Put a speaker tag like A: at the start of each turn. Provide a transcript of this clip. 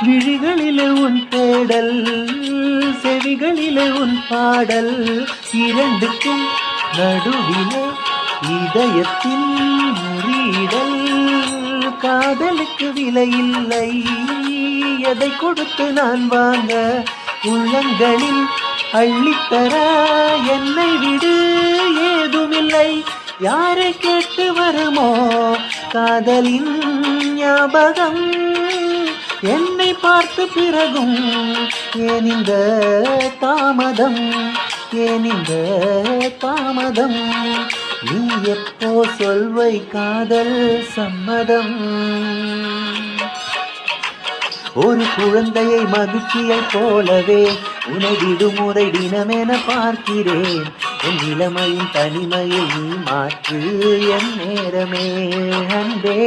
A: விழிகளிலே உன் தேடல், செவிகளிலே உன் பாடல், இரண்டுக்கும் நடுவிலே இதயத்தின் முறியிடல். காதலுக்கு விலையில்லை, எதை கொடுத்து நான் வாங்க? உள்ளங்களில் அள்ளித்தர என்னை விடு ஏதுமில்லை. யாரை கேட்டு வருமோ காதலின் ஞாபகம்? என்னை பார்த்த பிறகும் ஏன் இந்த தாமதம், ஏன் இந்த தாமதம்? நீ எப்போ சொல்வை காதல் சம்மதம்? ஒரு குழந்தையை மகிழ்ச்சியை போலவே உன்னை விடுமுறை தினமென பார்க்கிறேன். என் இளமையின் தனிமையை நீ மாற்று என் நேரமே அன்பே.